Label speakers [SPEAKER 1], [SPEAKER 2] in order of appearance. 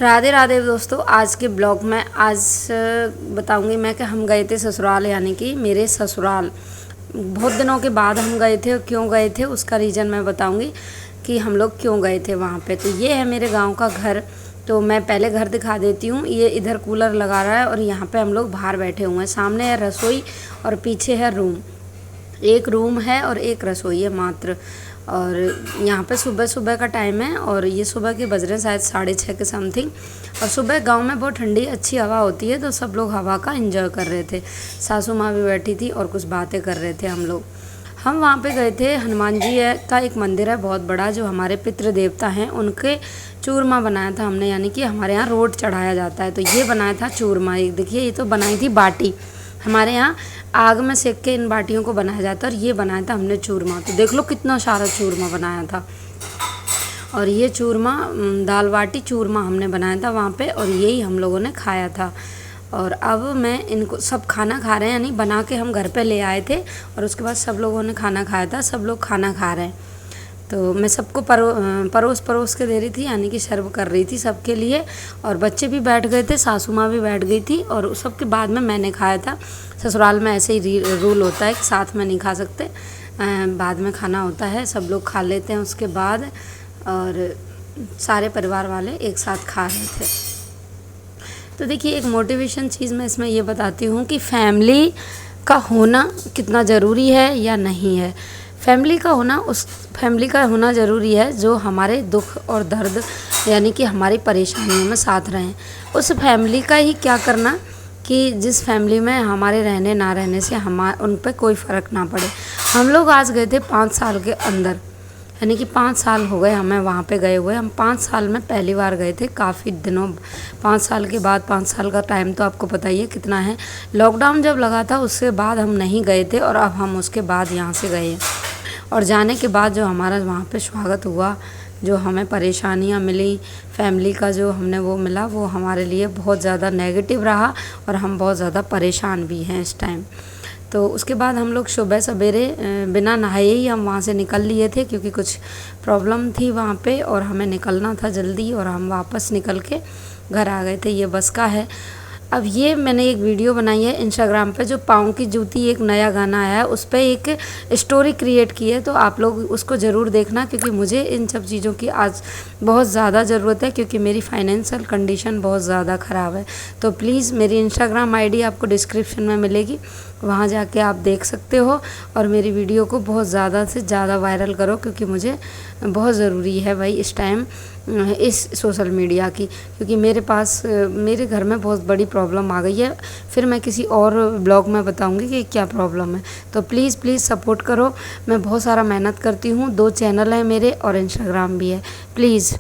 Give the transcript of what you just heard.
[SPEAKER 1] राधे राधे दोस्तों। आज के ब्लॉग में आज बताऊंगी मैं कि हम गए थे ससुराल, यानी कि मेरे ससुराल। बहुत दिनों के बाद हम गए थे और क्यों गए थे उसका रीज़न मैं बताऊंगी कि हम लोग क्यों गए थे वहाँ पे। तो ये है मेरे गांव का घर। तो मैं पहले घर दिखा देती हूँ। ये इधर कूलर लगा रहा है और यहाँ पे हम लोग बाहर बैठे हुए हैं। सामने है रसोई और पीछे है रूम। एक रूम है और एक रसोई है मात्र। और यहाँ पे सुबह सुबह का टाइम है और ये सुबह के बज रहे हैं शायद 6:30 के समथिंग। और सुबह गांव में बहुत ठंडी अच्छी हवा होती है, तो सब लोग हवा का एंजॉय कर रहे थे। सासू माँ भी बैठी थी और कुछ बातें कर रहे थे हम लोग। हम वहाँ पे गए थे। हनुमान जी का एक मंदिर है बहुत बड़ा, जो हमारे पितृ देवता हैं, उनके चूरमा बनाया था हमने। यानी कि हमारे यहाँ रोट चढ़ाया जाता है, तो ये बनाया था चूरमा। एक देखिए, ये तो बनाई थी बाटी। हमारे यहाँ आग में सेक के इन बाटियों को बनाया जाता है और ये बनाया था हमने चूरमा। तो देख लो कितना सारा चूरमा बनाया था। और ये चूरमा दाल बाटी चूरमा हमने बनाया था वहाँ पे, और यही हम लोगों ने खाया था। और अब मैं इनको सब खाना खा रहे हैं, यानी बना के हम घर पे ले आए थे और उसके बाद सब लोगों ने खाना खाया था। सब लोग खाना खा रहे हैं, तो मैं सबको परोस के दे रही थी, यानी कि सर्व कर रही थी सबके लिए। और बच्चे भी बैठ गए थे, सासू माँ भी बैठ गई थी और सबके बाद में मैंने खाया था। ससुराल में ऐसे ही रूल होता है कि साथ में नहीं खा सकते, बाद में खाना होता है। सब लोग खा लेते हैं उसके बाद, और सारे परिवार वाले एक साथ खा रहे थे। तो देखिए, एक मोटिवेशन चीज़ मैं इसमें ये बताती हूँ कि फैमिली का होना कितना ज़रूरी है या नहीं है। फैमिली का होना ज़रूरी है जो हमारे दुख और दर्द, यानी कि हमारी परेशानियों में साथ रहें। उस फैमिली का ही क्या करना कि जिस फैमिली में हमारे रहने ना रहने से उन पर कोई फ़र्क ना पड़े। हम लोग आज गए थे 5 साल के अंदर, यानी कि 5 साल हो गए हमें वहाँ पे गए हुए। हम 5 साल में पहली बार गए थे, काफ़ी दिनों 5 साल के बाद। 5 साल का टाइम तो आपको पता ही है कितना है। लॉकडाउन जब लगा था उसके बाद हम नहीं गए थे, और अब हम उसके बाद यहाँ से गए हैं। और जाने के बाद जो हमारा वहाँ पे स्वागत हुआ, जो हमें परेशानियाँ मिली, फैमिली का जो हमने वो मिला, वो हमारे लिए बहुत ज़्यादा नेगेटिव रहा और हम बहुत ज़्यादा परेशान भी हैं इस टाइम। तो उसके बाद हम लोग सुबह सवेरे बिना नहाए ही हम वहाँ से निकल लिए थे, क्योंकि कुछ प्रॉब्लम थी वहाँ पे और हमें निकलना था जल्दी, और हम वापस निकल के घर आ गए थे। ये बस का है। अब ये मैंने एक वीडियो बनाई है इंस्टाग्राम पे, जो पाँव की जूती एक नया गाना आया है, उस पर एक स्टोरी क्रिएट की है। तो आप लोग उसको ज़रूर देखना, क्योंकि मुझे इन सब चीज़ों की आज बहुत ज़्यादा ज़रूरत है, क्योंकि मेरी फाइनेंशियल कंडीशन बहुत ज़्यादा ख़राब है। तो प्लीज़ मेरी इंस्टाग्राम आईडी आपको डिस्क्रिप्शन में मिलेगी, वहाँ जाके आप देख सकते हो। और मेरी वीडियो को बहुत ज़्यादा से ज़्यादा वायरल करो, क्योंकि मुझे बहुत ज़रूरी है भाई इस टाइम इस सोशल मीडिया की, क्योंकि मेरे घर में बहुत बड़ी प्रॉब्लम आ गई है। फिर मैं किसी और ब्लॉग में बताऊंगी कि क्या प्रॉब्लम है। तो प्लीज़ सपोर्ट करो। मैं बहुत सारा मेहनत करती हूँ, 2 चैनल हैं मेरे और इंस्टाग्राम भी है। प्लीज़